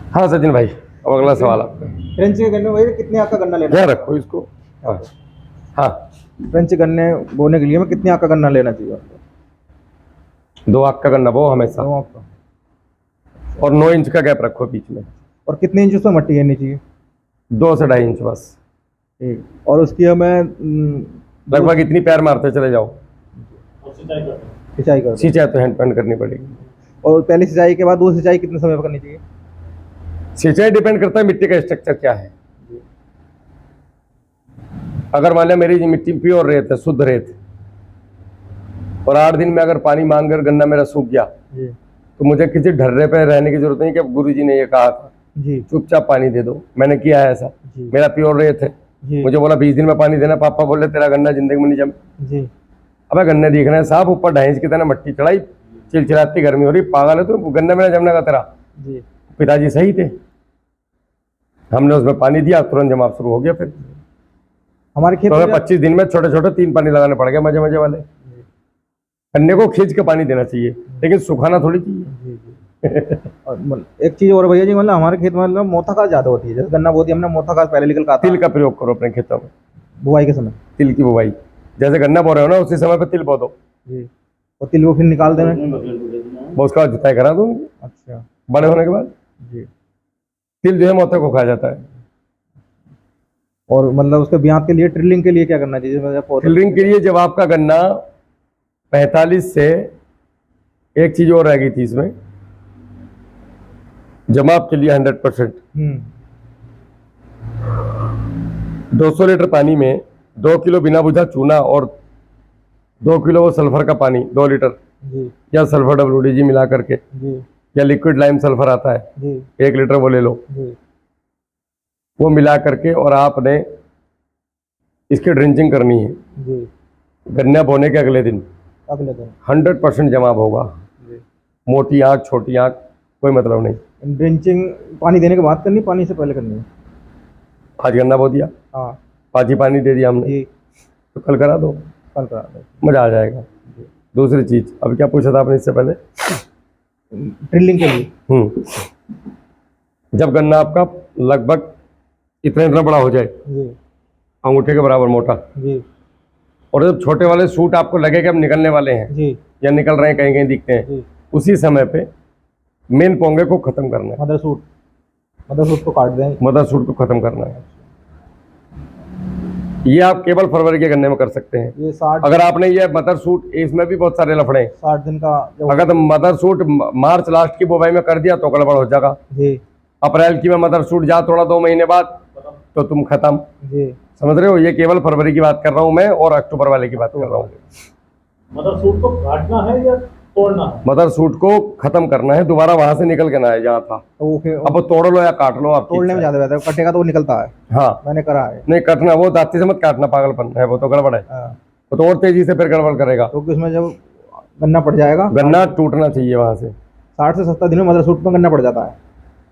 हाँ सचिन भाई, अब अगला सवाल आपका। फ्रेंच के गन्ने भाई कितने आग का गन्ना लेना यहाँ रखो इसको। हाँ हाँ, फ्रेंच गन्ने बोने के लिए मैं कितने आग का गन्ना लेना चाहिए आपको? 2 आँख का गन्ना बो हमेशा, 2 आग का। और 9 इंच का गैप रखो बीच में। और कितने इंच उसमें मट्टी गिरनी चाहिए? 2 से 2.5 इंच बस। ठीक। और उसकी हमें लगभग इतनी पैर मारते चले जाओ। सिंचाई कर। सिंचाई तो हैंड पैंड करनी पड़ेगी। और पहली सिंचाई के बाद दूसरी सिंचाई कितने समय पर करनी चाहिए? सिंचाई डिपेंड करता है मिट्टी का स्ट्रक्चर क्या है। अगर मान लिया मेरी मिट्टी प्योर रेत है, शुद्ध रेत, और 8 दिन में अगर पानी मांग कर गन्ना मेरा सूख गया तो मुझे किसी ढर्रे पे रहने की जरूरत नहीं कि गुरुजी ने ये कहा था जी, चुपचाप पानी दे दो। मैंने किया है ऐसा। मेरा प्योर रेत है, मुझे बोला 20 दिन में पानी देना, पापा बोले तेरा गन्ना जिंदगी में नहीं जमे। अब गन्ने दिख रहे हैं साहब, ऊपर 2.5 इंच की तरह मट्टी चढ़ाई, चिलचिलाती गर्मी हो रही, पागल है तो गन्ना मेरा जमने का तेरा। पिताजी सही थे, हमने उसमें पानी दिया, तुरंत जमाव शुरू हो गया। फिर हमारे खेत में 25 दिन में छोटे छोटे 3 पानी लगाने पड़ गए, मजे मजे वाले। गन्ने को खींच के पानी देना चाहिए, लेकिन सुखाना थोड़ी चाहिए। और एक चीज और भैया जी, मतलब हमारे खेत में मतलब मोथा खाद ज्यादा होती है। जैसे गन्ना बोती हमने मोथा खाद पहले निकल का तिल का प्रयोग करो अपने खेतों में बुआई के समय। तिल की बुआई, जैसे गन्ना बो रहे हो ना उसी समय पे तिल बो दो। और तिल को फिर निकाल देना, वो उसका जुताई करा दूंगी। अच्छा, बड़े होने के बाद जी। तिल जो है मोथा को खा जाता है। और मतलब उसके ब्याज के लिए, ट्रिलिंग के लिए क्या करना चाहिए? टिलरिंग के लिए जब आपका गन्ना 45 से, एक चीज और रह गई थी इसमें, जमाव के लिए 100%। 200 लीटर पानी में 2 किलो बिना बुझा चूना और 2 किलो वो सल्फर का पानी 2 लीटर या सल्फर WDG मिला करके, या लिक्विड लाइम सल्फर आता है 1 लीटर, वो ले लो। वो मिला करके और आपने इसकी ड्रिंचिंग करनी है गन्ना बोने के अगले दिन। 100% जमाव होगा। मोटी आँख छोटी आँख कोई मतलब नहीं। ड्रिंचिंग पानी देने के बाद करनी, पानी से पहले करनी है? आज गन्ना बो दिया, हाँ, आज ही पानी दे दिया हमने, तो कल करा दो, मजा आ जाएगा। दूसरी चीज, अब क्या पूछा था आपने इससे पहले? ड्रिलिंग के लिए। जब गन्ना आपका लगभग इतना बड़ा हो जाए, अंगूठे के बराबर मोटा, और जब छोटे वाले सूट आपको लगे कि अब निकलने वाले हैं या निकल रहे हैं, कहीं कहीं दिखते हैं, उसी समय पे मेन पोंगे को खत्म करना है। मदर सूट को काट दें, मदर सूट को खत्म करना है। ये आप केवल फरवरी के गन्ने में कर सकते हैं। ये 60, अगर आपने ये मदर सूट, इसमें भी बहुत सारे लफड़े, 60 दिन का अगर तुम मदर सूट मार्च लास्ट की बुवाई में कर दिया तो गड़बड़ हो जाएगा। अप्रैल की में मदर सूट जा थोड़ा 2 महीने बाद, तो तुम खत्म। समझ रहे हो? ये केवल फरवरी की बात कर रहा हूँ मैं, और अक्टूबर वाले की बात कर रहा हूँ। मदर सूट को काटना है या तोड़ना है? मदर सूट को खत्म करना है, दोबारा वहां से निकल के ना है जहाँ था। अब वो तोड़ लो या काट लो, आप तोड़ने में ज्यादा बेहतर है, कटेगा तो वो निकलता है। हाँ, मैंने करा है। नहीं कटना, वो दांती से मत काटना, पागलपन है, वो तो गड़बड़ है। वो तो और तेजी से फिर गड़बड़ करेगा, तो उसमें जब गन्ना पड़ जाएगा, गन्ना टूटना चाहिए वहां से। 60 से 70 दिन में मदर सूट में गन्ना पड़ जाता है।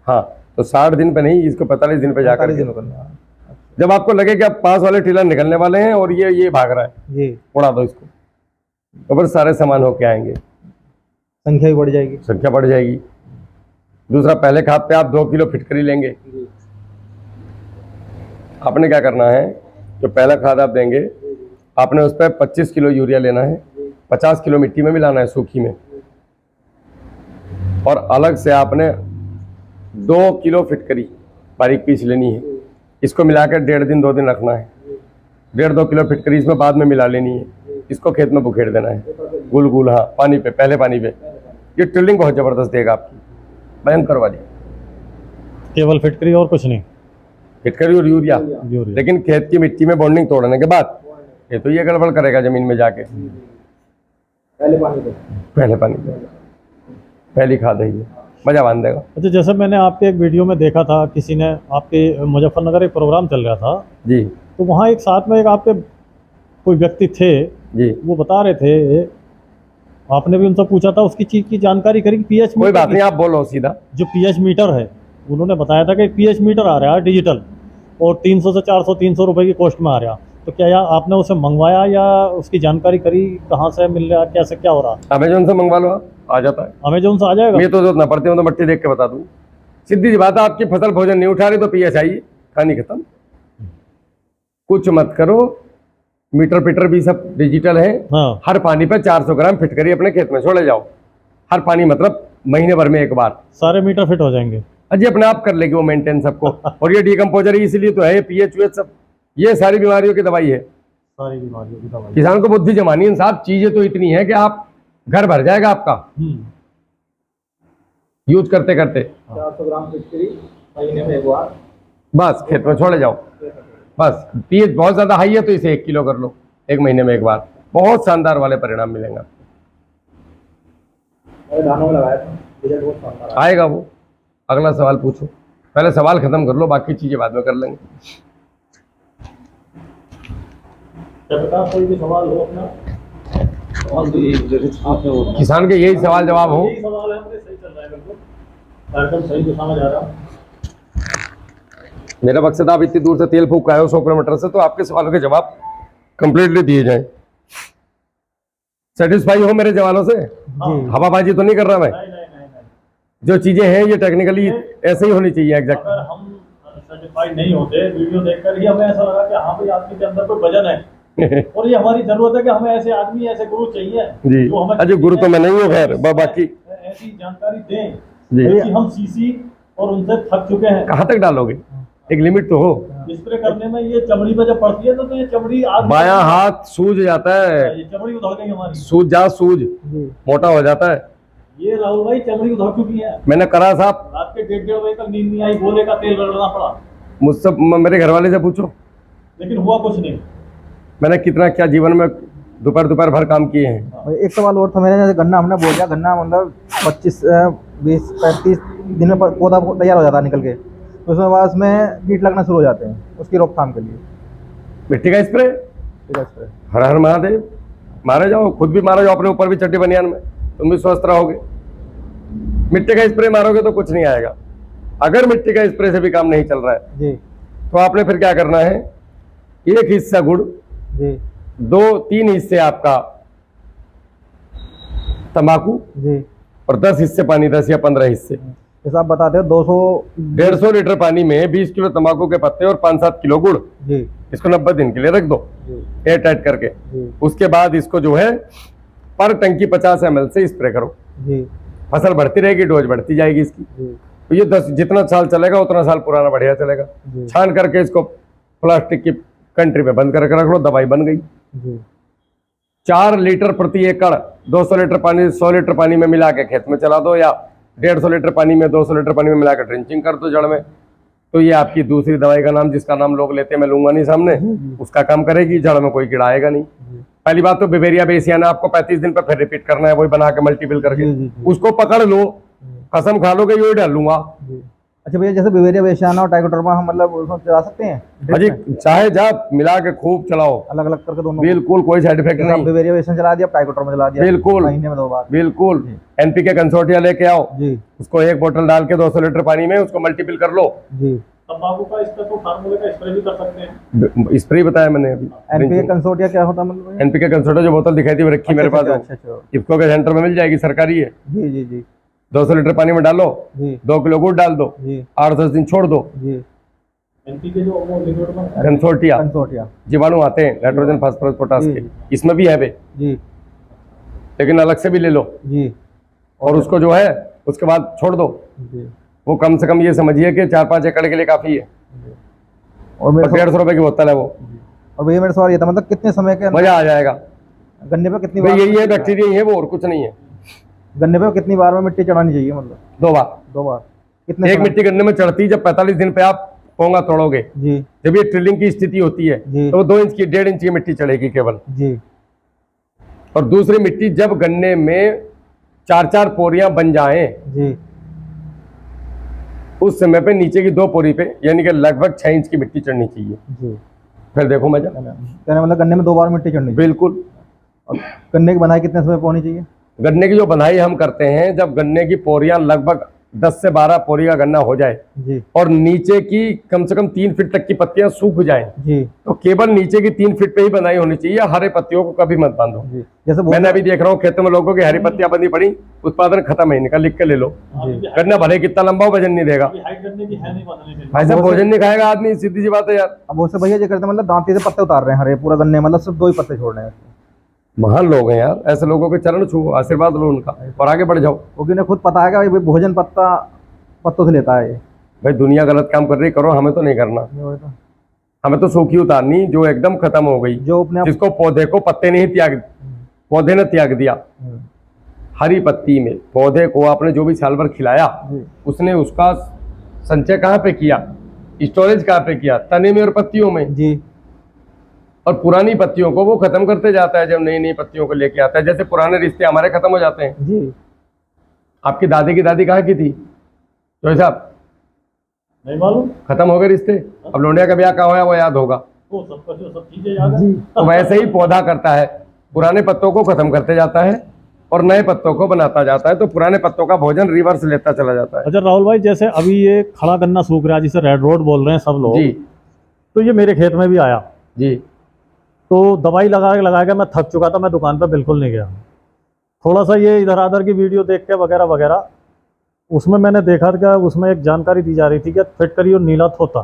हाँ, तो 60 दिन पे नहीं, इसको 45 दिन पे जाकर 45 दिन में करना। जब आपको लगे कि अब पास वाले टीलर निकलने वाले हैं और ये भाग रहा है, उड़ा दो इसको, तो फिर सारे सामान होके आएंगे, संख्या भी बढ़ जाएगी। संख्या बढ़ जाएगी। दूसरा, पहले खाद पे आप 2 किलो फिटकरी लेंगे। आपने क्या करना है, जो पहला खाद आप देंगे, आपने उस पर 25 किलो यूरिया लेना है, 50 किलो मिट्टी में मिलाना है, सूखी में, और अलग से आपने 2 किलो फिटकरी बारीक पीस लेनी है। इसको मिलाकर 1.5 दिन 2 दिन रखना है। 1.5-2 किलो फिटकरी इसमें बाद में मिला लेनी है। इसको खेत में बुखेड़ देना है, गुल गुल, हाँ, पानी पे, पहले पानी पे। ये ट्रिलिंग बहुत जबरदस्त देगा आपकी, भयंकर वाली। केवल फिटकरी और कुछ नहीं? फिटकरी और यूरिया, लेकिन खेत की मिट्टी में बॉन्डिंग तोड़ने के बाद ये तो ये गड़बड़ करेगा जमीन में जाके। पहले पानी पे पहली खाद है ये, मजा बांध देगा। अच्छा, जैसे मैंने आपके एक वीडियो में देखा था, किसी ने आपके मुजफ्फरनगर एक प्रोग्राम चल रहा था जी, तो वहाँ एक साथ में एक आपके कोई व्यक्ति थे जी, वो बता रहे थे, आपने भी उनसे पूछा था, उसकी चीज की जानकारी करी, पीएच। कोई बात नहीं, आप बोलो सीधा। जो पीएच मीटर है, उन्होंने बताया था कि पीएच मीटर आ रहा है डिजिटल, और 300 से 400-300 रुपए की कॉस्ट में आ रहा। तो क्या यार आपने उसे मंगवाया या उसकी जानकारी करी, कहाँ से मिल रहा, कैसे क्या हो रहा? अमेजोन से मंगवा लो, आ जाता है। अमेजोन से आ जाएगा? मैं तो जरूरत ना पड़ती, मैं तो मट्टी देख के बता दूँ। सीधी सी बात है, आपकी फसल भोजन नहीं उठा रही तो पीएच आइए, कहानी खत्म। कुछ मत करो, मीटर पीटर भी सब डिजिटल है। हाँ हर पानी पे 400 ग्राम फिट करिए अपने खेत में, छोड़े जाओ। हर पानी मतलब महीने भर में एक बार। सारे मीटर फिट हो जाएंगे। अजी अपने आप कर लेगी वो मेंटेन सबको। और ये डीकम्पोजर इसलिए तो है, ये पीएच वीएच सब, ये सारी बीमारियों की दवाई है। सारी बीमारियों की दवाई। किसान को बुद्धि जमानी है साहब, चीजें तो इतनी है कि आप घर भर जाएगा आपका यूज करते करते। 400 ग्राम फिटकरी महीने में एक बार, बस खेत में छोड़े जाओ। बस पीएच बहुत ज्यादा हाई है तो इसे 1 किलो कर लो, 1 महीने में एक बार, बहुत शानदार वाले परिणाम मिलेंगे आपको। मैंने धानों में लगाया था, रिजल्ट बहुत शानदार आया। आएगा वो। अगला सवाल पूछो, पहले सवाल खत्म कर लो, बाकी चीजें बाद में कर लेंगे। कोई भी सवाल हो अपना? किसान के यही सवाल जवाब हो। यही सवाल है अपने, सही चल रहा है बिल्कुल, कार्यक्रम सही दिशा में जा रहा है। मेरा मकसद आप इतनी दूर से तेल फूक आए हो 100 किलोमीटर से, तो आपके सवालों के जवाब कंप्लीटली दिए जाएं। सेटिस्फाई हो मेरे जवानों से? हवाबाजी तो नहीं कर रहा मैं। नहीं। जो चीजें हैं ये टेक्निकली ऐसे ही होनी चाहिए एग्जैक्ट। अगर हम सर्टिफाइड नहीं होते, वीडियो देखकर ही हमें ऐसा लगा कि हाँ भाई आदमी के अंदर कोई वजन है और ये हमारी जरूरत है कि हमें ऐसे आदमी, ऐसे गुरु चाहिए जी। जो हमें अजय गुरु तो मैं नहीं हूँ, खैर बाकी ऐसी जानकारी दें जी। कि हम सीसी और उनसे थक चुके हैं। कहाँ तक डालोगे, एक लिमिट तो हो। स्प्रे करने में ये चमड़ी पे जब पड़ती है तो ये चमड़ी बायां हाथ सूज जाता है, ये चमड़ी उधड़ गई हमारी, सूज मोटा हो जाता है। ये राहुल भाई चमड़ी उधड़ चुकी है। मैंने करा साहब, रात के 1:30 बजे तक नींद नहीं आई, गोले का तेल रगड़ना पड़ा, मुझसे मेरे घर वाले से पूछो, लेकिन हुआ कुछ नहीं। मैंने कितना क्या जीवन में दोपहर भर काम किए हैं। एक सवाल और था मेरे, जैसे गन्ना हमने बोल दिया, गन्ना मतलब 25 20 35 दिन में पौधा तैयार हो जाता है निकल के, तो उसमें बाद में कीट लगना शुरू हो जाते हैं, उसकी रोकथाम के लिए मिट्टी का स्प्रे, हर हर महादेव, मारे जाओ, खुद भी मारे जाओ अपने ऊपर भी चट्टी बनियान में, तुम भी स्वस्थ रहोगे। मिट्टी का स्प्रे मारोगे तो कुछ नहीं आएगा। अगर मिट्टी का स्प्रे से भी काम नहीं चल रहा है जी तो आपने फिर क्या करना है, 1 हिस्सा गुड़ जी 2-3 हिस्से आपका तंबाकू जी, और 10 हिस्से पानी, 10 या 15 हिस्से। जैसा आप बताते हो 150 लीटर पानी में 20 किलो तंबाकू के पत्ते और 5-7 किलो गुड़, जी इसको 90 दिन के लिए रख दो जी एयर टाइट करके। जी उसके बाद इसको जो है पर टंकी 50 ml से स्प्रे करो। जी फसल बढ़ती रहेगी, डोज बढ़ती जाएगी इसकी। जी तो ये 10 जितना साल चलेगा उतना साल पुराना बढ़िया चलेगा। जी छान करके इसको प्लास्टिक की कंट्री में बंद करके रख लो, दवाई बन गई। जी 4 लीटर प्रति एकड़ 200 लीटर पानी 100 लीटर पानी में मिला के खेत में चला दो, या 150 लीटर पानी में 200 लीटर पानी में मिलाकर ड्रिंचिंग कर दो जड़ में। तो ये आपकी दूसरी दवाई का नाम, जिसका नाम लोग लेते हैं, मैं लूंगा नहीं सामने, उसका काम करेगी, जड़ में कोई कीड़ा आएगा नहीं। पहली बात तो बिवेरिया बेसियाना आपको 35 दिन पर फिर रिपीट करना है, वही बना के मल्टीपल करके उसको पकड़ लो, कसम खा लो कि ये डाल लूंगा। अच्छा भैया, जैसे बिवेरिया बेसियाना और टाइकोडर्मा हम मतलब उसमें चला सकते हैं? अजी चाहे जा मिला के खूब चलाओ, अलग अलग करके दोनों? बिल्कुल कोई साइड इफेक्ट जैसे आप नहीं। बिवेरिया बेसियाना चला दिया, टाइकोडर्मा चला दिया, बिल्कुल महीने में 2 बार। बिल्कुल। एनपीके कंसोर्टिया लेके आओ जी उसको 1 बोतल डाल के 200 लीटर पानी में उसको मल्टीपल कर लो। जी। तंबाकू का इस पे तो फार्मूले का स्प्रे भी कर सकते हैं। स्प्रे बताया मैंने अभी। एनपीके कंसोर्टिया क्या होता है मतलब? एनपीके कंसोर्टिया जो बोतल दिखाई थी वो रखी मेरे पास, अच्छा इफ्को के सेंटर में मिल जाएगी, सरकारी है। जी जी जी 200 लीटर पानी में डालो, जी 2 किलो गुड़ डाल दो, जी 8-10 दिन छोड़ दो। जी। एनपीके जो वो लिक्विड में कंसोर्टिया कंसोर्टिया जीवाणु आते हैं नाइट्रोजन फास्फोरस पोटास जी, के, जी। इसमें भी है बे, जी लेकिन अलग से भी ले लो जी और उसको जो है उसके बाद छोड़ दो। जी। वो कम से कम ये समझिए कि 4-5 एकड़ के लिए काफी है, और मेरे 150 रुपए की बोतल है वो। और भैया मेरा सवाल ये था, मतलब कितने समय के अंदर मजा आ जाएगा गन्ने पे कितनी भाई, बार यही है बैक्टीरिया ही है वो, और कुछ नहीं है। गन्ने पे कितनी बार में मिट्टी चढ़ानी चाहिए मतलब? 2 बार। 2 बार। कितने एक समय? मिट्टी गन्ने में चढ़ती जब 45 दिन पे आप पोंगा तोड़ोगे, जी जब ये ट्रिलिंग की स्थिति होती है जी तो 2 इंच की 1.5 इंच की मिट्टी चढ़ेगी केवल। जी और दूसरी मिट्टी जब गन्ने में 4-4 पोरियां बन जाएं, जी उस समय पे नीचे की 2 पोरी पे यानी कि लगभग 6 इंच की मिट्टी चढ़नी चाहिए। जी। फिर देखो मजा। कहने मतलब गन्ने में 2 बार मिट्टी चढ़नी चाहिए। बिल्कुल। और गन्ने की बनाई कितने समय पे होनी चाहिए? गन्ने की जो बंधाई हम करते हैं, जब गन्ने की पोरियां लगभग 10 से 12 पोरी का गन्ना हो जाए जी और नीचे की कम से कम 3 फीट तक की पत्तियां सूख जाएं, जी तो केवल नीचे की 3 फीट पे ही बनाई होनी चाहिए, हरे पत्तियों को कभी मत बांधो। जी जैसे मैंने अभी देख रहा हूँ खेतों में लोगों की हरी पत्तियां बंधी पड़ी, उत्पादन खत्म है इनका, लिख के ले लो। गन्ना भले कितना लंबा हो, वजन नहीं देगा। हाइट करने की है नहीं बांधने के लिए। भाई साहब भोजन नहीं खाएगा आदमी, सीधी सी बात है यार। अब वो से भैया ये करते हैं, मतलब दांती से पत्ते उतार रहे हैं हरे पूरा गन्ने, मतलब सिर्फ 2 ही पत्ते छोड़ रहे हैं। महान लोग हैं यार, ऐसे लोगों के चरण छू, आशीर्वाद लो उनका और आगे बढ़ जाओ। क्योंकि उन्हें खुद पता है कि भाई भोजन पत्तों से लेता है ये। भाई दुनिया गलत काम कर रही, करो, हमें तो नहीं करना। हमें तो सूखी उतारनी जो एकदम खत्म हो गई, जो अपने आप जिसको पौधे को पत्ते नहीं त्याग, पौधे ने त्याग दिया। हरी पत्ती में पौधे को आपने जो भी साल भर खिलाया, उसने उसका संचय कहाँ पे किया, स्टोरेज कहाँ पे किया, तने में और पत्तियों में जी। और पुरानी पत्तियों को वो खत्म करते जाता है जब नई नई पत्तियों को लेके आता है। जैसे पुराने रिश्ते हमारे खत्म हो जाते हैं। जी आपकी दादी की दादी कहाँ की थी तो साहब? नहीं मालूम, खत्म हो गए रिश्ते। अब लोंडिया का ब्याह कहाँ हुआ वो याद होगा। वो सब चीजें याद है। तो वैसे ही पौधा करता है, पुराने पत्तों को खत्म करते जाता है और नए पत्तों को बनाता जाता है, तो पुराने पत्तों का भोजन रिवर्स लेता चला जाता है। अच्छा राहुल भाई, जैसे अभी ये खड़ा गन्ना सूख रहा है जिसे रेड रोड बोल रहे हैं सब लोग जी तो ये मेरे खेत में भी आया, जी। तो दवाई लगा के मैं थक चुका था, मैं दुकान पर बिल्कुल नहीं गया। थोड़ा सा ये इधर आधर की वीडियो देख के वगैरह वगैरह, उसमें मैंने देखा था कि उसमें एक जानकारी दी जा रही थी कि फिटकरी और नीला थोता,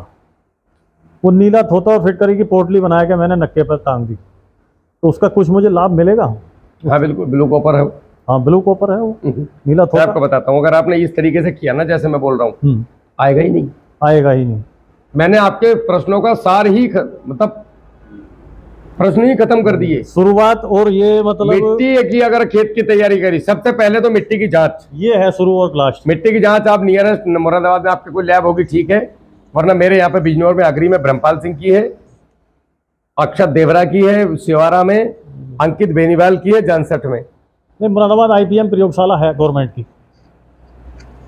वो नीला थोता और फिटकरी की पोटली बना के मैंने नक्के पर टांग दी, तो उसका कुछ मुझे लाभ मिलेगा? हाँ बिल्कुल, ब्लू कॉपर है। हाँ ब्लू कॉपर है वो नीला मैं थोता। आपको बताता हूँ, अगर आपने इस तरीके से किया ना जैसे मैं बोल रहा हूँ, आएगा ही नहीं, आएगा ही नहीं। मैंने आपके प्रश्नों का सार ही मतलब प्रश्न ही खत्म कर दिए। शुरुआत और ये मतलब मिट्टी की अगर खेत की तैयारी करी, सबसे पहले तो मिट्टी की जांच, ये है शुरू और लास्ट। मिट्टी की जांच आप नियरेस्ट मुरादाबाद में आपके कोई लैब होगी ठीक है, वरना मेरे यहाँ पे बिजनौर में अग्री में ब्रह्मपाल सिंह की है, अक्षत देवरा की है, शिवारा में अंकित बेनीवाल की है, जानसठ में। नहीं, मुरादाबाद IPM प्रयोगशाला है गवर्नमेंट की,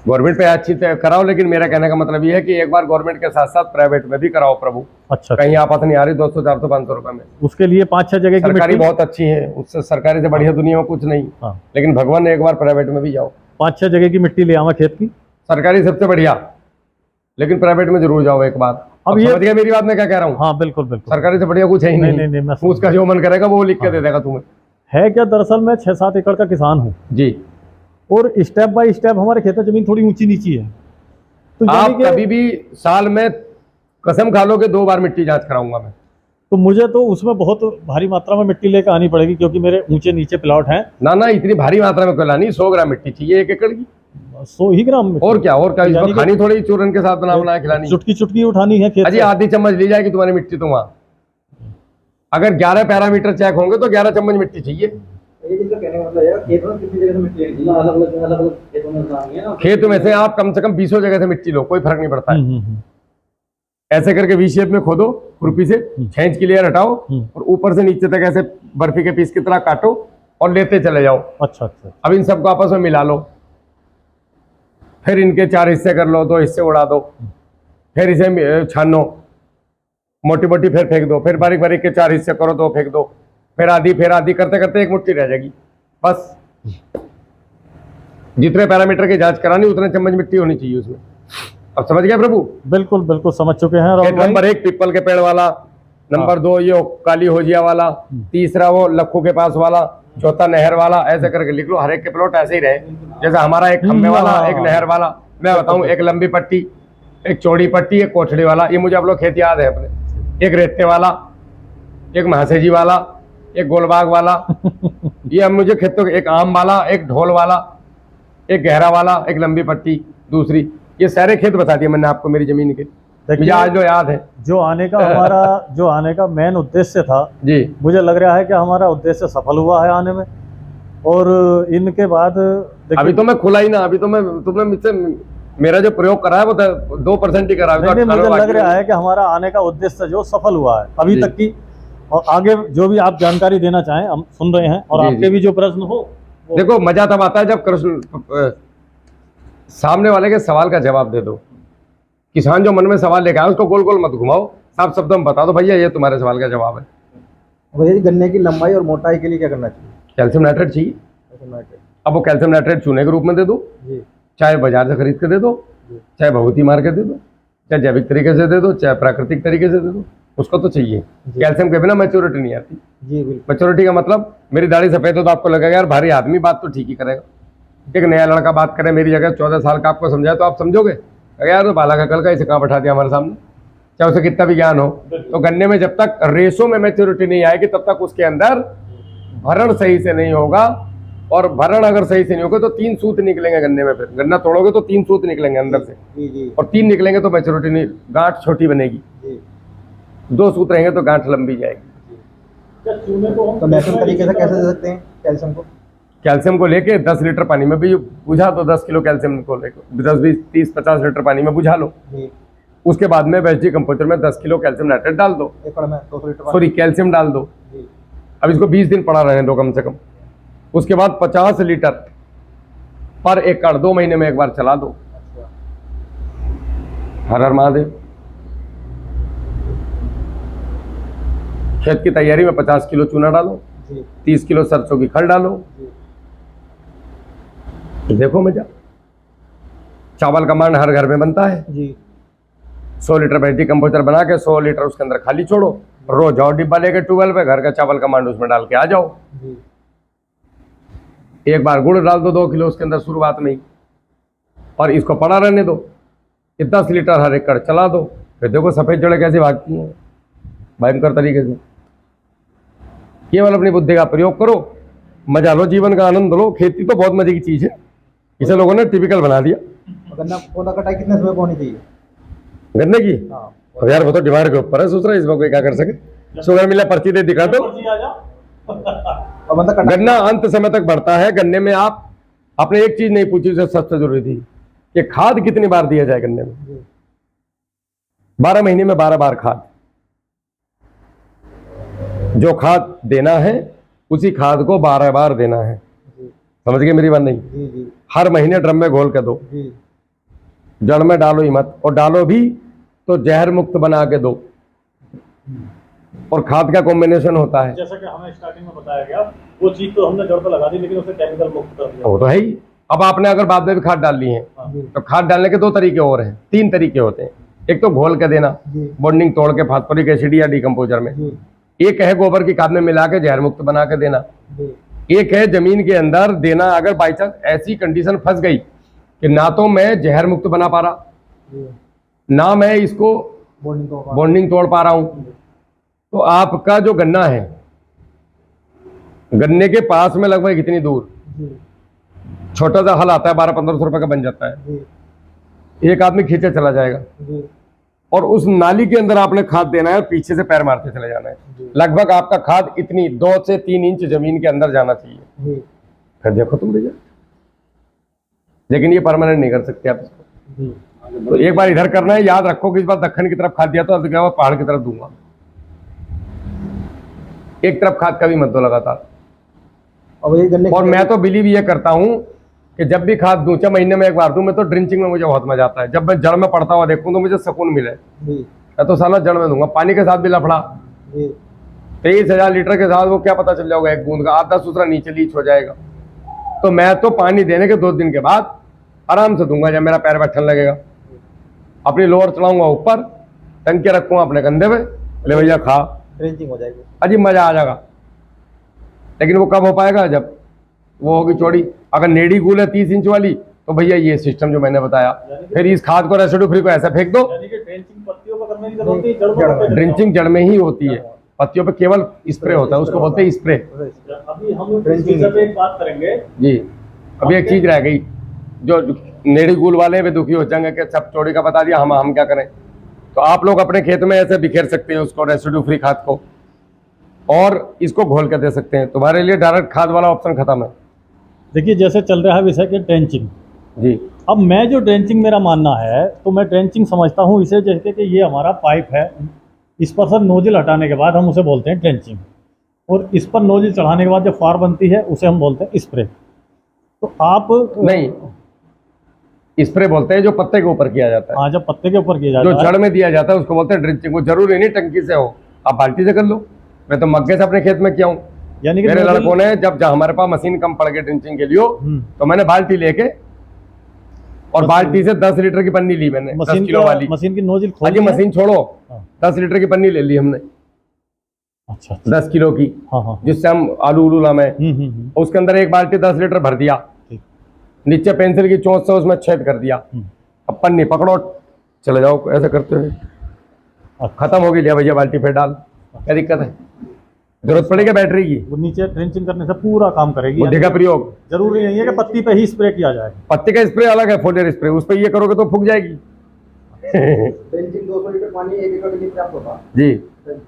गवर्नमेंट पे अच्छी कराओ, लेकिन मेरा कहने का मतलब ये है कि एक बार गवर्नमेंट के साथ साथ प्राइवेट में भी कराओ प्रभु। अच्छा, कहीं आपत नहीं आ रही 200 400 500 रुपए में। उसके लिए 5-6 जगह की सरकारी मिट्टी, बहुत अच्छी है, उससे सरकारी से बढ़िया दुनिया में कुछ नहीं। हाँ। लेकिन भगवान ने एक बार प्राइवेट में भी जाओ, 5-6 जगह की मिट्टी ले आवा खेत की। सरकारी सबसे बढ़िया, लेकिन प्राइवेट में जरूर जाओ एक बार। अब ये समझ गया मेरी बात मैं क्या कह रहा हूँ? हाँ बिल्कुल बिल्कुल, सरकारी से बढ़िया कुछ है ही नहीं, नहीं। मैं उसका जो मन करेगा वो लिख के दे देगा तुम्हें। है क्या, दरअसल मैं 6-7 एकड़ का किसान हूँ जी। और स्टेप बाय स्टेप हमारे खेत में जमीन थोड़ी ऊंची नीची है, तो आप कभी भी साल में कसम खा लो कि 2 बार मिट्टी जांच कराऊंगा मैं। तो मुझे तो उसमें बहुत भारी मात्रा में मिट्टी लेकर आनी पड़ेगी, क्योंकि मेरे ऊंचे नीचे प्लॉट हैं। ना इतनी भारी मात्रा में लानी, 100 ग्राम मिट्टी चाहिए 1 एकड़ की। 100 ही ग्राम मिट्टी। और क्या इसमें खानी थोड़ी चूरन के साथ बना खिलानी, चुटकी चुटकी उठानी है खेत अजी से। आधी चम्मच ली जाएगी तुम्हारी मिट्टी। तो वहाँ अगर 11 पैरामीटर चेक होंगे तो 11 चम्मच मिट्टी चाहिए। खेत में से आप कम से कम 20 जगह से मिट्टी लो, कोई फर्क नहीं पड़ता है। ऐसे करके वी शेप में खोदो, खुरपी से छेंच की लेयर हटाओ और ऊपर से नीचे तक ऐसे बर्फी के पीस की तरह काटो और लेते चले जाओ। अच्छा। अब इन सबको आपस में मिला लो, फिर इनके 4 हिस्से कर लो, 2 हिस्से उड़ा दो, फिर इसे छानो, मोटी मोटी फिर फेंक दो, फिर बारीक बारीक के 4 हिस्से करो, 2 फेंक दो, फिर आधी करते करते एक मुट्ठी रह जाएगी। बस जितने पैरामीटर की जांच करानी उतने चम्मच मिट्टी होनी चाहिए उसमें। अब समझ गए प्रभु? बिल्कुल बिल्कुल समझ चुके हैं राहुल भाई। नंबर 1 पीपल के पेड़ वाला, नंबर 2 ये काली होजिया वाला, तीसरा वो लखू के पास वाला, चौथा नहर वाला। ऐसे करके लिख लो, हर एक के प्लॉट ऐसे ही रहे। जैसे हमारा एक खंबे वाला, एक नहर वाला, मैं बताऊं, एक लंबी पट्टी, एक चौड़ी पट्टी, एक कोठड़ी वाला। ये मुझे आप लोग खेत याद है अपने। एक रेते वाला, एक महासेजी वाला, एक गोलबाग वाला। ये अब मुझे खेतों, एक आम वाला, एक ढोल वाला, एक गहरा वाला, एक लंबी पट्टी दूसरी। ये सारे खेत बता दिए मैंने आपको मेरी जमीन के, मुझे आज जो याद है। जो आने का मेन उद्देश्य था जी, मुझे लग रहा है कि हमारा उद्देश्य सफल हुआ है आने में। और इनके बाद अभी तो मैं खुला ही ना, अभी तो मैं तुमने मुझसे मेरा जो प्रयोग करा है वो 2% ही करा है। मुझे लग रहा है कि हमारा आने का उद्देश्य जो सफल हुआ है अभी तक की। और आगे जो भी आप जानकारी देना चाहें हम सुन रहे हैं, और आपके भी जो प्रश्न हो। देखो मजा तब आता है जब कृष्ण सामने वाले के सवाल का जवाब दे दो। किसान जो मन में सवाल लेकर आए उसको गोल गोल मत घुमाओ, साफ शब्दों में बता दो भैया ये तुम्हारे सवाल का जवाब है। भैया जी, गन्ने की लंबाई और मोटाई के लिए क्या करना चाहिए? कैल्शियम नाइट्रेट चाहिए। अब वो कैल्शियम नाइट्रेट चूने के रूप में दे दो, जी, चाहे बाजार से खरीद के दे दो, चाहे भभूति मार के दे दो, चाहे जैविक तरीके से दे दो, चाहे प्राकृतिक तरीके से दे दो, उसको तो चाहिए। कैल्शियम के बिना मैच्योरिटी नहीं आती। जी बिल्कुल। मैच्योरिटी का मतलब, मेरी दाढ़ी सफेद हो तो आपको लगेगा यार भारी आदमी बात तो ठीक ही करेगा। एक नया लड़का बात करे मेरी जगह, 14 साल का आपको समझाए तो आप समझोगे यार तो बाला का कल का इसे कहाँ बैठा दिया हमारे सामने, चाहे उसे कितना भी ज्ञान हो। तो गन्ने में जब तक रेशो में मैच्योरिटी नहीं आएगी तब तक उसके अंदर भरण सही से नहीं होगा, और भरण अगर सही से नहीं होगा तो 3 सूत निकलेंगे गन्ने में। फिर गन्ना तोड़ोगे तो 3 सूत निकलेंगे अंदर से, जी जी और 3 निकलेंगे तो मैच्योरिटी नहीं, गांठ छोटी बनेगी। जी। 2 सूत रहेंगे तो गांठ लंबी जाएगी। तो नेचुरल तरीके से कैसे दे सकते हैं कैल्शियम को? कैल्शियम को लेके 10 लीटर पानी में भी बुझा दो, 10 किलो कैल्शियम को लेकर 10, 20, 30, 50 लीटर पानी में बुझा लो। जी। उसके बाद में वेस्टी कंपोस्टर में 10 किलो कैल्शियम नाइट्रेट डाल दो, एकड़ में 200 लीटर सॉरी कैल्शियम डाल दो। जी। अब इसको 20 दिन पड़ा रहने दो कम से कम। उसके बाद 50 लीटर पर एकड़ 2 महीने में एक बार चला दो। अच्छा। हर हर महादेव। खेत की तैयारी में 50 किलो चूना डालो, जी 30 किलो सरसों की खल डालो, जी देखो मजा। चावल का मांड हर घर में बनता है। जी 100 लीटर बैटरी कंपोस्टर बना के 100 लीटर उसके अंदर खाली छोड़ो, रोज जाओ डिब्बा लेके ट्यूबवेल पे, घर का चावल का मांड उसमें डाल के आ जाओ। जी। एक बार गुड़ डाल दो 2 किलो उसके अंदर शुरुआत में ही, और इसको पड़ा रहने दो। ये 10 लीटर हर एकड़ चला दो, फिर देखो सफेद जड़ें कैसे भागती हैं भयंकर तरीके से। केवल अपनी बुद्धि का प्रयोग करो, मजा लो, जीवन का आनंद लो। खेती तो बहुत मजे की चीज है, इसे लोगों ने टिपिकल बना दिया। गन्ना पौधा कटाई कितने समय पर होनी चाहिए? गन्ने की हाँ। अब यार वो तो डिमांड के ऊपर है, सोच रहा है इस बार कोई क्या कर सके। शुगर मिला पर्ची दे दिखा दो। और मतलब कटाई गन्ना अंत समय तक बढ़ता है। गन्ने में आप आपने एक चीज नहीं पूछी जो सबसे जरूरी थी कि खाद कितनी बार दिया जाए गन्ने में। जी 12 महीने में 12 बार खाद। जो खाद देना है उसी खाद को 12 बार देना है। जी समझ गए मेरी बात? नहीं, जी जी हर महीने ड्रम में घोल के दो, जी जड़ में डालो ही मत, और डालो भी तो जहर मुक्त बना के दो। और खाद का कॉम्बिनेशन होता है, जैसा कि हमें स्टार्टिंग में बताया गया, वो चीज तो हमने जड़ पे लगा दी लेकिन उसे केमिकल मुक्त कर दिया। वो तो है ही। अब आपने अगर बाद में भी खाद डाल ली है तो खाद डालने के 2 तरीके और हैं, 3 तरीके होते हैं। एक तो घोल के देना, जी बॉन्डिंग तोड़ के फास्फोरिक एसिड या डिकम्पोजर में। जी एक है गोबर की खाद में मिला के जहर मुक्त बना के देना। जी एक है जमीन के अंदर देना। अगर बाई चांस ऐसी कंडीशन फंस गई कि ना तो मैं जहर मुक्त बना पा रहा, जी ना मैं इसको बॉन्डिंग तोड़ पा रहा हूं, तो आपका जो गन्ना है, गन्ने के पास में लगभग इतनी दूर जी छोटा सा हल आता है, 1200-1500 रुपए का बन जाता है। जी एक आदमी खींचे चला जाएगा, जी और उस नाली के अंदर आपने खाद देना है, पीछे से पैर मारते चले जाना है। लगभग आपका खाद इतनी 2 से 3 इंच जमीन के अंदर जाना चाहिए। जी फिर देखो तुम रिजल्ट। लेकिन ये परमानेंट नहीं कर सकते आप इसको। जी तो एक बार इधर करना है, याद रखो कि इस बार दक्षिण की तरफ खाद दिया तो अब क्या हुआ, पहाड़ की तरफ दूंगा। एक तरफ खाद कभी मत दो लगातार। और ये गन्ने और मैं तो बिलीव ये करता हूं कि जब भी खाद दूं, 6 महीने में एक बार दूं, मैं तो ड्रिंचिंग में मुझे बहुत मजा आता है। जब मैं जड़ में पड़ता हुआ देखूं तो मुझे सुकून मिले। जी मैं तो साला जड़ में दूंगा, पानी के साथ भी लफड़ा। जी 23,000 लीटर के साथ वो क्या पता चल जाएगा एक बूंद का, आधा सूत्रा नीचे लीच हो जाएगा। तो मैं तो पानी देने के 2 दिन के बाद आराम से दूंगा, जब मेरा पैर बैठने लगेगा। अपनी लोअर चढ़ाऊंगा ऊपर, टंके रखूंगा अपने कंधे पे, ले भैया खा, ड्रिंचिंग हो जाएगी। अजीब मजा आ जाएगा। लेकिन वो कब हो पाएगा, जब वो होगी चौड़ी। अगर नेड़ी गूल है 30 इंच वाली, तो भैया ये सिस्टम जो मैंने बताया, फिर इस खाद को रेसिड्यू फ्री को ऐसा फेंक दो। यानी कि ड्रेंचिंग पत्तियों पर करने की जरूरत नहीं, जड़ पर करके ड्रिंचिंग जड़ में ही होती है, पत्तियों पे केवल स्प्रे होता है, उसको बोलते हैं स्प्रे। अभी हम लोग इस विषय पे एक बात करेंगे। जी अभी एक चीज रह गई, जो नेड़ी गूल वाले भी दुखी हो जाएंगे कि सब चौड़ी का बता दिया, हम क्या करें। तो आप लोग अपने खेत में ऐसे बिखेर सकते हैं उसको, रेसिड्यू फ्री खाद को, और इसको घोल के दे सकते हैं। तुम्हारे लिए डायरेक्ट खाद वाला ऑप्शन खत्म है। देखिए जैसे चल रहा है विषय कि ड्रेंचिंग। जी अब मैं जो ड्रेंचिंग मेरा मानना है, तो मैं ड्रेंचिंग समझता हूँ इसे जैसे कि ये हमारा पाइप है, इस पर सर नोजल हटाने के बाद हम उसे बोलते हैं ड्रेंचिंग, और इस पर नोजल चढ़ाने के बाद जो फार बनती है उसे हम बोलते हैं स्प्रे। तो आप नहीं, स्प्रे बोलते हैं जो पत्ते के ऊपर किया जाता है। हाँ, जब पत्ते के ऊपर किया जो जाता है, जड़ में दिया जाता है उसको बोलते हैं ड्रिंचिंग। वो जरूरी नहीं टंकी से हो, आप बाल्टी से कर लो। मैं तो मग्गे से अपने खेत में किया हूँ। यानी कि मेरे लड़कों ने जब हमारे पास मशीन कम पड़ गई ड्रिंचिंग के लिए, तो मैंने बाल्टी लेके और बाल्टी से 10 लीटर की पन्नी ली मैंने, 10 मशीन किलो वाली। मशीन की नोजल खोल अजी ली है? मशीन छोड़ो, हाँ। 10 लीटर की पन्नी ले ली हमने, अच्छा अच्छा। 10 किलो की, हाँ हाँ। जिससे हम आलू उलू लामे। उसके अंदर एक बाल्टी 10 लीटर भर दिया, ठीक। नीचे पेंसिल की चोंच से उसमें छेद कर दिया। अब पन्नी पकड़ो, चले जाओ ऐसे करते हुए, खत्म हो गई, लिया भैया बाल्टी फिर डाल। क्या दिक्कत है? जरूरत पड़ेगी बैटरी की, वो नीचे ड्रेंचिंग करने से पूरा काम करेगी। बुद्धि का प्रयोग। जरूरी नहीं है कि पत्ती पे ही स्प्रे किया जाए। पत्ती का स्प्रे अलग है, फोलियर स्प्रे, उस पर ये करोगे तो फूक जाएगी। ड्रिंचिंग 200 लीटर पानी 1 एकड़ के लिए पर्याप्त होता है। जी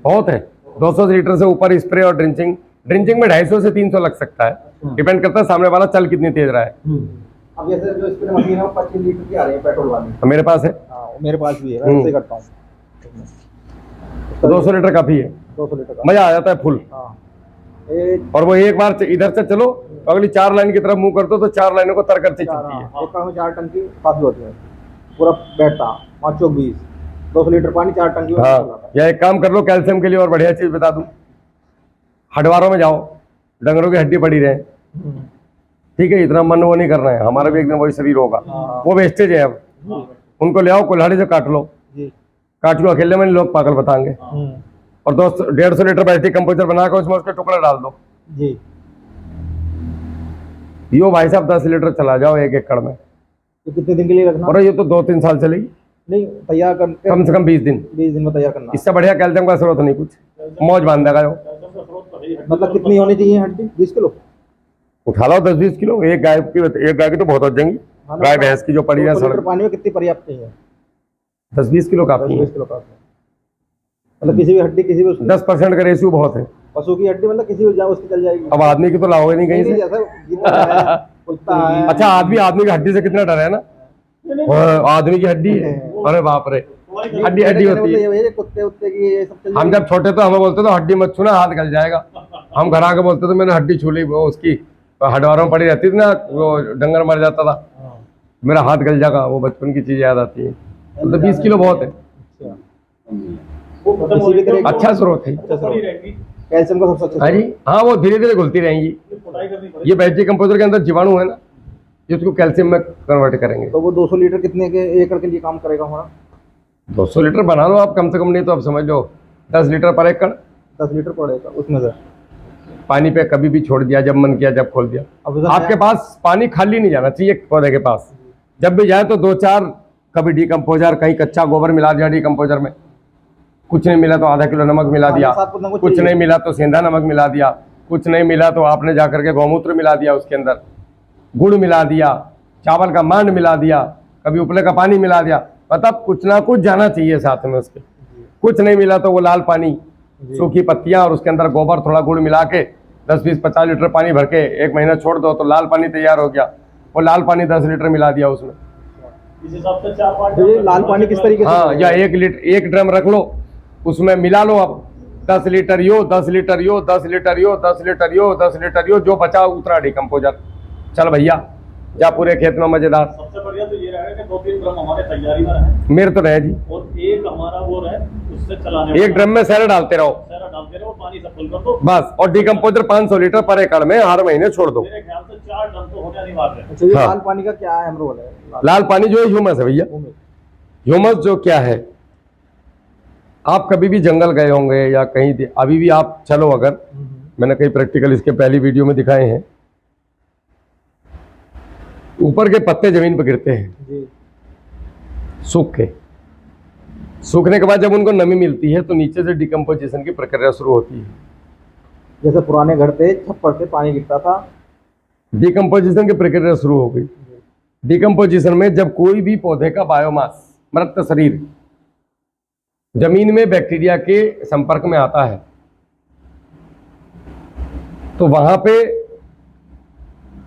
बहुत है, 200 लीटर से ऊपर स्प्रे और ड्रिंचिंग में 250 से 300 लग सकता है, डिपेंड करता है सामने वाला चल कितनी तेज रहा है। अब जैसे जो स्प्रे मशीन है वो 25 लीटर की आ रही है पेट्रोल वाली। तो मेरे पास है, हाँ मेरे पास भी है, मैं ऐसे करता हूँ। 200 लीटर काफी है, 200 लीटर का। मजा आ जाता है फुल। हाँ एक और वो एक बार इधर से चलो तो अगली 4 लाइन की तरफ मुंह कर दो तो 4 लाइनों को तर करती चलती है। एक काम में 4 टंकी काफी होती है, पूरा बैठता 5 चौक 20, 200 लीटर पानी 4 टंकी में हाँ, चल जाता है। या एक काम कर लो कैल्शियम के लिए, और बढ़िया चीज बता दूं, हडवारों में जाओ, डंगरों की हड्डी पड़ी रहे, ठीक है, इतना मन वो नहीं करना है, हमारा भी एकदम वही शरीर होगा, वो वेस्टेज है। अब उनको ले आओ, कुल्हाड़ी से काट लो, जी। काट लो, अकेले में लोग पागल बताएंगे। और 150 लीटर बैटरी कंपोजर बनाकर उसमें उसके टुकड़े डाल दो, जी। यो भाई साहब 10 लीटर चला जाओ 1 एकड़ में। तो कितने दिन के लिए रखना? और ये तो 2-3 साल चलेगी, नहीं तैयार कर कम से कम 20 दिन। 20 दिन में तैयार करना। इससे बढ़िया कैल्शियम का जरूरत नहीं, कुछ मौज बांध देगा जो। मतलब कितनी होनी चाहिए हड्डी? 20 किलो? उठा लो 10-20 किलो, एक गाय की तो बहुत हो जाएंगी, गाय भैंस की जो पड़ी है 200 लीटर सड़क, पानी में कितनी पर्याप्त चाहिए? 10-20 किलो काफी है। 20 किलो का। मतलब किसी भी हड्डी, किसी भी उसकी 10% का रेशियो बहुत है। पशु की हड्डी, मतलब किसी भी जाओ उसकी चल जाएगी। अब आदमी की तो लाओगे नहीं कहीं से। जैसा जितना है, कुत्ता है। अच्छा, आदमी की हड्डी से कितना डर है ना, आदमी की हड्डी है, अरे बाप रे, हड्डी होती है। ये कुत्ते उत्ते की ये सब चल हम जब छोटे तो हमें बोलते तो हड्डी मत छूना, हाथ गल जाएगा। हम घर आके बोलते तो मैंने हड्डी छू ली, वो उसकी हड्डारों में पड़ी रहती थी ना, वो डंगर मर जाता था, मेरा हाथ गल जाएगा, वो बचपन की चीज याद आती है। मतलब 20 किलो बहुत है, किसी भी तरह अच्छा स्रोत है। कैल्शियम का सबसे अच्छा हाँ जी, हाँ, वो धीरे धीरे घुलती रहेंगी। ये बैटरी कंपोजर के अंदर जीवाणु है ना, जिसको कैल्शियम में कन्वर्ट करेंगे। तो वो 200 लीटर कितने के एकड़ के लिए काम करेगा हमारा? 200 लीटर बना लो आप, कम से कम नहीं तो आप समझ लो 10 लीटर पर एकड़। 10 लीटर पड़ेगा उसमें से। पानी पे कभी भी छोड़ दिया, जब मन किया जब खोल दिया। अब उधर आपके पास पानी खाली नहीं जाना चाहिए पौधे के पास, जब भी जाए तो 2-4 कभी डीकम्पोजर, कहीं कच्चा गोबर मिला दिया डीकम्पोजर में, कुछ नहीं मिला तो आधा किलो नमक मिला दिया, कुछ नहीं मिला तो सेंधा नमक मिला दिया, कुछ नहीं मिला तो आपने जाकर के गौमूत्र मिला दिया, उसके अंदर गुड़ मिला दिया, चावल का मांड मिला दिया, कभी उपले का पानी मिला दिया, मतलब कुछ ना कुछ जाना चाहिए साथ में उसके। कुछ नहीं मिला तो वो लाल पानी, सूखी पत्तियां और उसके अंदर गोबर, थोड़ा गुड़ मिला के 10-20-50 लीटर पानी भर के 1 महीना छोड़ दो तो लाल पानी तैयार हो गया। वो लाल पानी 10 लीटर मिला दिया उसमें। इस हिसाब से 4-5 तो ये लाल पानी किस तरीके से? हाँ, या 1 ड्रम रख लो, उसमें मिला लो अब 10 लीटर यो, 10 लीटर यो, 10 लीटर यो, 10 लीटर यो, 10 लीटर यो, जो बचा उतरा डीकम्पोजर। चल भैया जा पूरे खेत में मजेदार। सबसे बढ़िया तो ये रहेगा कि 2-3 ड्रम हमारे तैयारी में रहे, मेरे तो रहे जी, और एक हमारा वो रहे उससे चलाने 1 ड्रम में सैरा डालते रहो सारा डालते रहो, पानी से फुल कर दो बस, और डीकम्पोजर 500 लीटर पर एकड़ में हर महीने छोड़ दो। मेरे ख्याल से 4 ड्रम तो होने अनिवार्य है। अच्छा, ये हाँ। लाल पानी का क्या अहम रोल है? लाल पानी जो है ह्यूमस है भैया, ह्यूमस जो क्या है, आप कभी भी जंगल गए होंगे या कहीं अभी भी आप चलो, अगर मैंने कई प्रैक्टिकल इसके पहली वीडियो में दिखाए हैं, ऊपर के पत्ते जमीन पर गिरते हैं जी। सूखने के बाद जब उनको नमी मिलती है तो नीचे से डिकम्पोजिशन की प्रक्रिया शुरू होती है। जैसे पुराने घर थे, छप्पर से पानी गिरता था, डिकम्पोजिशन की प्रक्रिया शुरू हो गई। डिकम्पोजिशन में जब कोई भी पौधे का बायोमास, मृत शरीर, जमीन में बैक्टीरिया के संपर्क में आता है तो वहां पे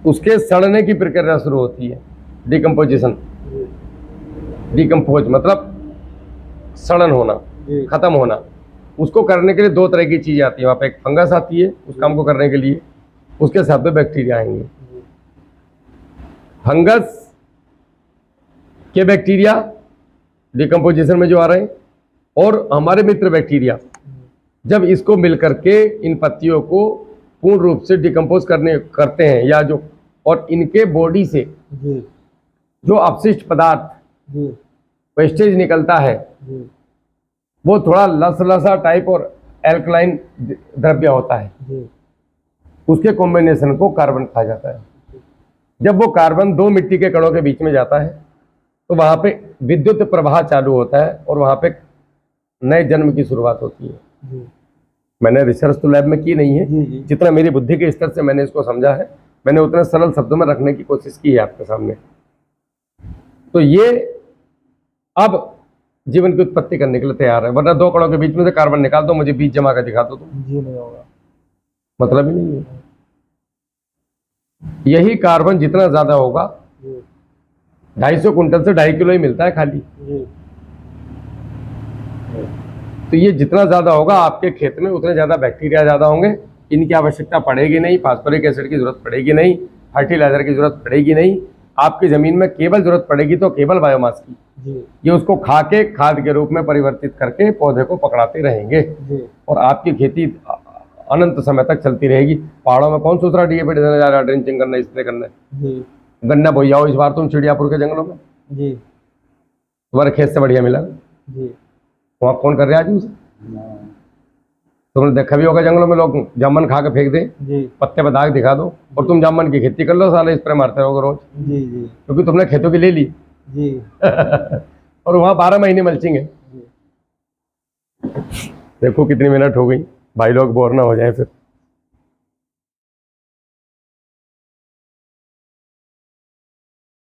उसके सड़ने की प्रक्रिया शुरू होती है। डिकम्पोजिशन, डिकम्पोज मतलब सड़न होना, खत्म होना। उसको करने के लिए 2 तरह की चीजें आती है, वहां पे एक फंगस आती है उस काम को करने के लिए, उसके साथ में बैक्टीरिया आएंगे। फंगस के बैक्टीरिया डिकम्पोजिशन में जो आ रहे हैं, और हमारे मित्र बैक्टीरिया जब इसको मिलकर के इन पत्तियों को पूर्ण रूप से डिकम्पोज करते हैं, या जो, और इनके बॉडी से जो अपशिष्ट पदार्थ जी वेस्टेज निकलता है जी वो थोड़ा लसलसा टाइप और एल्कलाइन द्रव्य होता है, जी उसके कॉम्बिनेशन को कार्बन कहा जाता है। जब वो कार्बन दो मिट्टी के कणों के बीच में जाता है तो वहां पे विद्युत प्रवाह चालू होता है और वहां पे नए जन्म की शुरुआत होती है। जी मैंने रिसर्च तो लैब में की नहीं है, जी जी जितना मेरी बुद्धि के स्तर से मैंने इसको समझा है, मैंने उतने सरल शब्दों में रखने की कोशिश की है आपके सामने। तो ये अब जीवन की उत्पत्ति करने के लिए तैयार है, वरना दो कणों के बीच में से कार्बन निकाल दो, मुझे बीज जमा कर दिखा दो, तुम जी नहीं होगा। मतलब ही नहीं है। यही कार्बन जितना ज्यादा होगा, जी 250 कुंटल से 2.5 किलो ही मिलता है खाली। जी तो ये जितना ज्यादा होगा आपके खेत में उतने ज्यादा बैक्टीरिया ज्यादा होंगे, इनकी आवश्यकता पड़ेगी नहीं, फास्फोरिक एसिड की जरूरत पड़ेगी नहीं, फर्टिलाइजर की जरूरत पड़ेगी नहीं। आपकी जमीन में केवल जरूरत पड़ेगी तो केवल बायोमास की। जी ये उसको खा के खाद के रूप में परिवर्तित करके पौधे को पकड़ाते रहेंगे जी और आपकी खेती अनंत समय तक चलती रहेगी। पहाड़ों में कौन दूसरा डीएपी देने जा रहा है, ड्रिंचिंग करना, स्प्रे करना है। जी गन्ना बोई आओ इस बार तुम चिड़ियापुर के जंगलों में, जी तुम्हारे खेत से बढ़िया मिला। जी वहाँ कौन कर रहा है आज उसे? तुमने देखा भी होगा जंगलों में लोग जामुन खा के फेंक दें, जी पत्ते पर दाग दिखा दो और तुम जामुन की खेती कर लो, साले स्प्रे मारते रहोगे रोज, जी जी क्योंकि तुमने खेतों की ले ली जी और वहाँ 12 महीने मल्चिंग है। जी देखो कितनी मिनट हो गई, भाई लोग बोर ना हो जाए फिर।